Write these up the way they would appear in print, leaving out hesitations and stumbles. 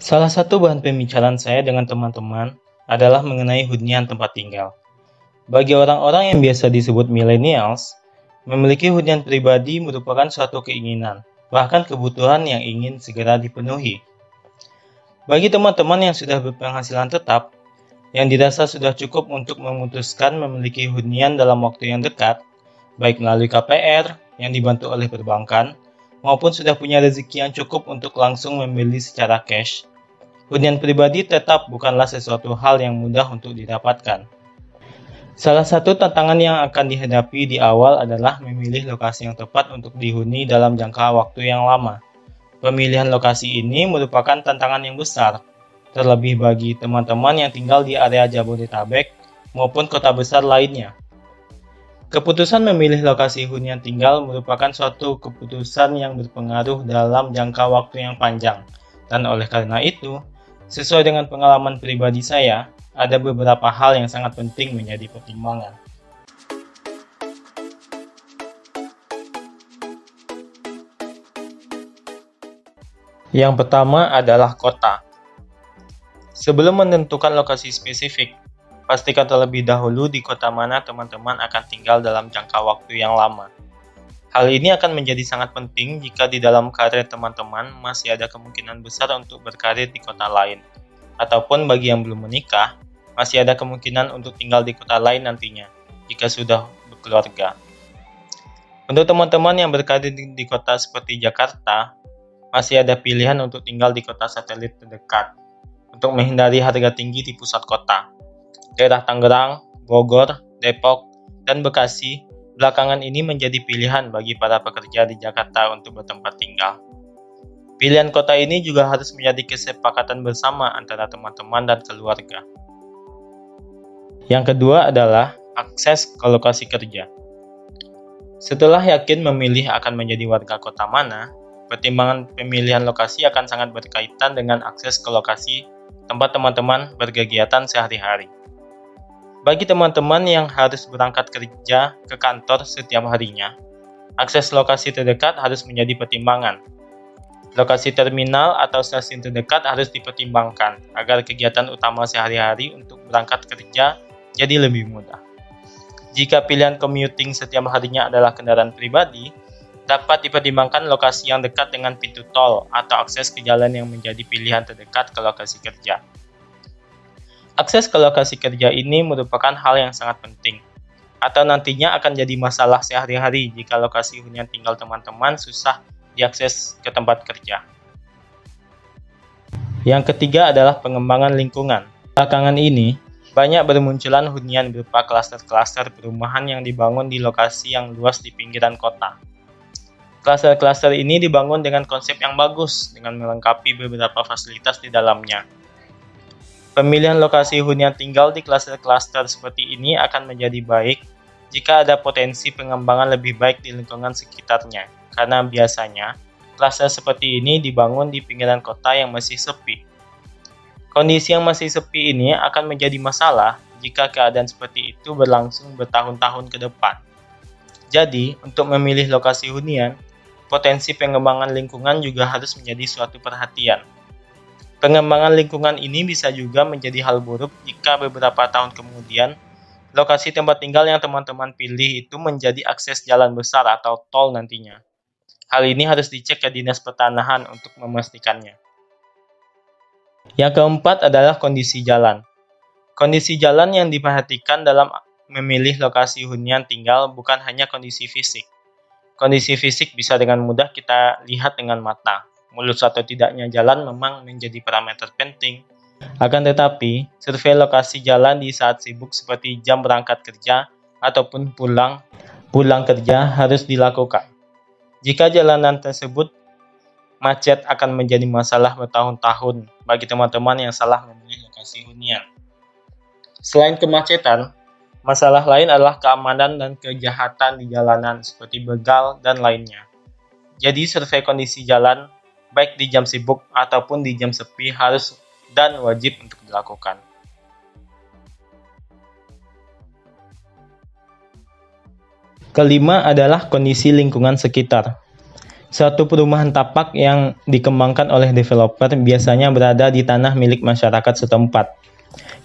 Salah satu bahan pembicaraan saya dengan teman-teman adalah mengenai hunian tempat tinggal. Bagi orang-orang yang biasa disebut millennials, memiliki hunian pribadi merupakan suatu keinginan, bahkan kebutuhan yang ingin segera dipenuhi. Bagi teman-teman yang sudah berpenghasilan tetap, yang dirasa sudah cukup untuk memutuskan memiliki hunian dalam waktu yang dekat, baik melalui KPR yang dibantu oleh perbankan, maupun sudah punya rezeki yang cukup untuk langsung membeli secara cash, hunian pribadi tetap bukanlah sesuatu hal yang mudah untuk didapatkan. Salah satu tantangan yang akan dihadapi di awal adalah memilih lokasi yang tepat untuk dihuni dalam jangka waktu yang lama. Pemilihan lokasi ini merupakan tantangan yang besar, terlebih bagi teman-teman yang tinggal di area Jabodetabek maupun kota besar lainnya. Keputusan memilih lokasi hunian tinggal merupakan suatu keputusan yang berpengaruh dalam jangka waktu yang panjang, dan oleh karena itu, sesuai dengan pengalaman pribadi saya, ada beberapa hal yang sangat penting menjadi pertimbangan. Yang pertama adalah kota. Sebelum menentukan lokasi spesifik, pastikan terlebih dahulu di kota mana teman-teman akan tinggal dalam jangka waktu yang lama. Hal ini akan menjadi sangat penting jika di dalam karir teman-teman masih ada kemungkinan besar untuk berkarir di kota lain. Ataupun bagi yang belum menikah, masih ada kemungkinan untuk tinggal di kota lain nantinya, jika sudah berkeluarga. Untuk teman-teman yang berkarir di kota seperti Jakarta, masih ada pilihan untuk tinggal di kota satelit terdekat, untuk menghindari harga tinggi di pusat kota. Daerah Tangerang, Bogor, Depok, dan Bekasi belakangan ini menjadi pilihan bagi para pekerja di Jakarta untuk bertempat tinggal. Pilihan kota ini juga harus menjadi kesepakatan bersama antara teman-teman dan keluarga. Yang kedua adalah akses ke lokasi kerja. Setelah yakin memilih akan menjadi warga kota mana, pertimbangan pemilihan lokasi akan sangat berkaitan dengan akses ke lokasi tempat teman-teman berkegiatan sehari-hari. Bagi teman-teman yang harus berangkat kerja ke kantor setiap harinya, akses lokasi terdekat harus menjadi pertimbangan. Lokasi terminal atau stasiun terdekat harus dipertimbangkan agar kegiatan utama sehari-hari untuk berangkat kerja jadi lebih mudah. Jika pilihan commuting setiap harinya adalah kendaraan pribadi, dapat dipertimbangkan lokasi yang dekat dengan pintu tol atau akses ke jalan yang menjadi pilihan terdekat ke lokasi kerja. Akses ke lokasi kerja ini merupakan hal yang sangat penting, atau nantinya akan jadi masalah sehari-hari jika lokasi hunian tinggal teman-teman susah diakses ke tempat kerja. Yang ketiga adalah pengembangan lingkungan. Belakangan ini, banyak bermunculan hunian berupa klaster-klaster perumahan yang dibangun di lokasi yang luas di pinggiran kota. Klaster-klaster ini dibangun dengan konsep yang bagus, dengan melengkapi beberapa fasilitas di dalamnya. Pemilihan lokasi hunian tinggal di klaster-klaster seperti ini akan menjadi baik jika ada potensi pengembangan lebih baik di lingkungan sekitarnya, karena biasanya klaster seperti ini dibangun di pinggiran kota yang masih sepi. Kondisi yang masih sepi ini akan menjadi masalah jika keadaan seperti itu berlangsung bertahun-tahun ke depan. Jadi, untuk memilih lokasi hunian, potensi pengembangan lingkungan juga harus menjadi suatu perhatian. Pengembangan lingkungan ini bisa juga menjadi hal buruk jika beberapa tahun kemudian lokasi tempat tinggal yang teman-teman pilih itu menjadi akses jalan besar atau tol nantinya. Hal ini harus dicek ke Dinas Pertanahan untuk memastikannya. Yang keempat adalah kondisi jalan. Kondisi jalan yang diperhatikan dalam memilih lokasi hunian tinggal bukan hanya kondisi fisik. Kondisi fisik bisa dengan mudah kita lihat dengan mata. Mulus atau tidaknya jalan memang menjadi parameter penting. Akan tetapi, survei lokasi jalan di saat sibuk seperti jam berangkat kerja ataupun pulang kerja harus dilakukan. Jika jalanan tersebut macet akan menjadi masalah bertahun-tahun bagi teman-teman yang salah memilih lokasi hunian. Selain kemacetan, masalah lain adalah keamanan dan kejahatan di jalanan seperti begal dan lainnya. Jadi survei kondisi jalan baik di jam sibuk ataupun di jam sepi harus dan wajib untuk dilakukan. Kelima adalah kondisi lingkungan sekitar. Suatu perumahan tapak yang dikembangkan oleh developer biasanya berada di tanah milik masyarakat setempat.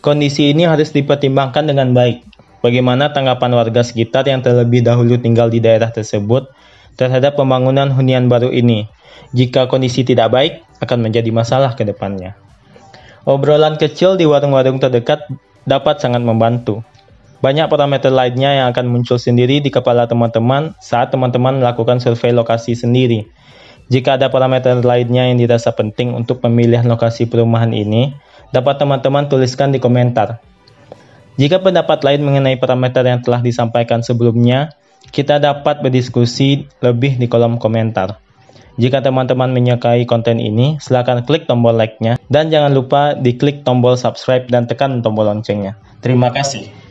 Kondisi ini harus dipertimbangkan dengan baik. Bagaimana tanggapan warga sekitar yang terlebih dahulu tinggal di daerah tersebut terhadap pembangunan hunian baru ini? Jika kondisi tidak baik, akan menjadi masalah ke depannya. Obrolan kecil di warung-warung terdekat dapat sangat membantu. Banyak parameter lainnya yang akan muncul sendiri di kepala teman-teman saat teman-teman melakukan survei lokasi sendiri. Jika ada parameter lainnya yang dirasa penting untuk pemilihan lokasi perumahan ini, dapat teman-teman tuliskan di komentar. Jika pendapat lain mengenai parameter yang telah disampaikan sebelumnya, kita dapat berdiskusi lebih di kolom komentar. Jika teman-teman menyukai konten ini, silakan klik tombol like-nya dan jangan lupa diklik tombol subscribe dan tekan tombol loncengnya. Terima kasih.